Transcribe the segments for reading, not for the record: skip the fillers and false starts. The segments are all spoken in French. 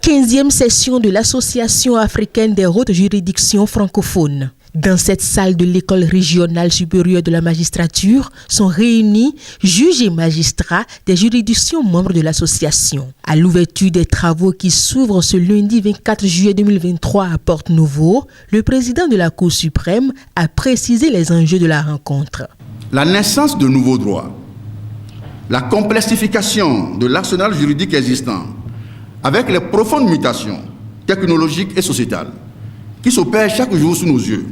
15e session de l'Association africaine des hautes juridictions francophones. Dans cette salle de l'école régionale supérieure de la magistrature sont réunis juges et magistrats des juridictions membres de l'association. À l'ouverture des travaux qui s'ouvrent ce lundi 24 juillet 2023 à Porte-Nouveau, le président de la Cour suprême a précisé les enjeux de la rencontre. La naissance de nouveaux droits, la complexification de l'arsenal juridique existant, avec les profondes mutations technologiques et sociétales qui s'opèrent chaque jour sous nos yeux,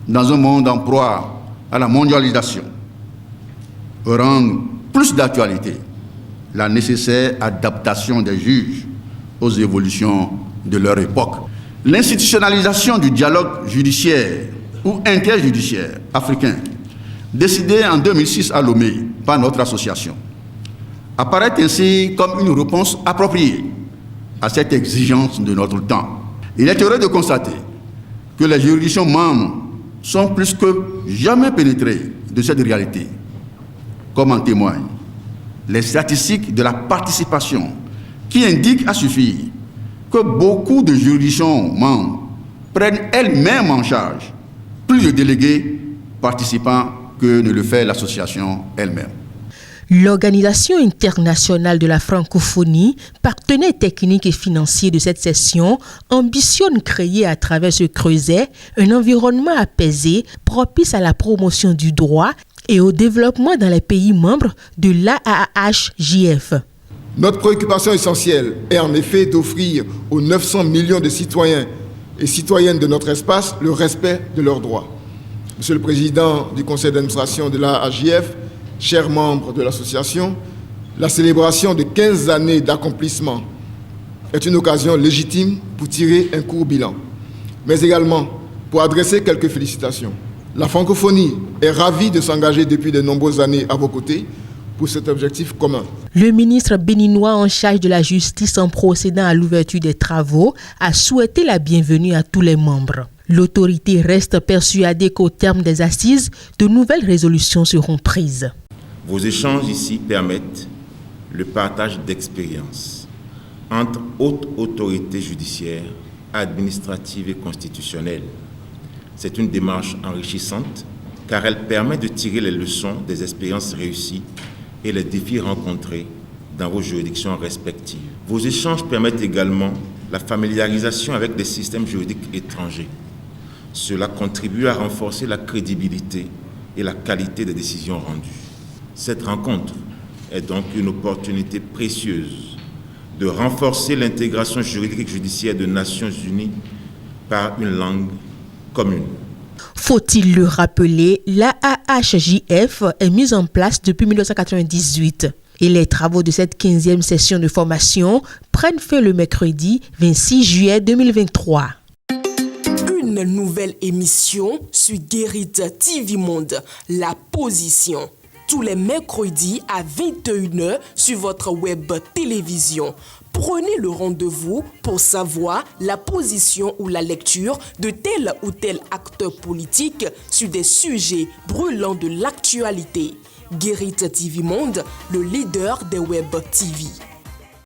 dans un monde en proie à la mondialisation, rendent plus d'actualité la nécessaire adaptation des juges aux évolutions de leur époque. L'institutionnalisation du dialogue judiciaire ou interjudiciaire africain, décidé en 2006 à Lomé par notre association, apparaît ainsi comme une réponse appropriée à cette exigence de notre temps. Il est heureux de constater que les juridictions membres sont plus que jamais pénétrées de cette réalité, comme en témoignent les statistiques de la participation qui indiquent à suffire que beaucoup de juridictions membres prennent elles-mêmes en charge plus de délégués participants que ne le fait l'association elle-même. L'Organisation internationale de la francophonie, partenaire technique et financier de cette session, ambitionne créer à travers ce creuset un environnement apaisé, propice à la promotion du droit et au développement dans les pays membres de l'AAHJF. Notre préoccupation essentielle est en effet d'offrir aux 900 millions de citoyens et citoyennes de notre espace le respect de leurs droits. Monsieur le Président du Conseil d'administration de l'AAHJF, chers membres de l'association, la célébration de 15 années d'accomplissement est une occasion légitime pour tirer un court bilan, mais également pour adresser quelques félicitations. La francophonie est ravie de s'engager depuis de nombreuses années à vos côtés pour cet objectif commun. Le ministre béninois en charge de la justice, en procédant à l'ouverture des travaux, a souhaité la bienvenue à tous les membres. L'autorité reste persuadée qu'au terme des assises, de nouvelles résolutions seront prises. Vos échanges ici permettent le partage d'expériences entre hautes autorités judiciaires, administratives et constitutionnelles. C'est une démarche enrichissante car elle permet de tirer les leçons des expériences réussies et les défis rencontrés dans vos juridictions respectives. Vos échanges permettent également la familiarisation avec des systèmes juridiques étrangers. Cela contribue à renforcer la crédibilité et la qualité des décisions rendues. Cette rencontre est donc une opportunité précieuse de renforcer l'intégration juridique et judiciaire de Nations Unies par une langue commune. Faut-il le rappeler, l'AAHJF est mise en place depuis 1998 et les travaux de cette 15e session de formation prennent fin le mercredi 26 juillet 2023. Une nouvelle émission sur Guérit TV Monde, La Position. Tous les mercredis à 21h sur votre web télévision. Prenez le rendez-vous pour savoir la position ou la lecture de tel ou tel acteur politique sur des sujets brûlants de l'actualité. Guérit TV Monde, le leader des web TV.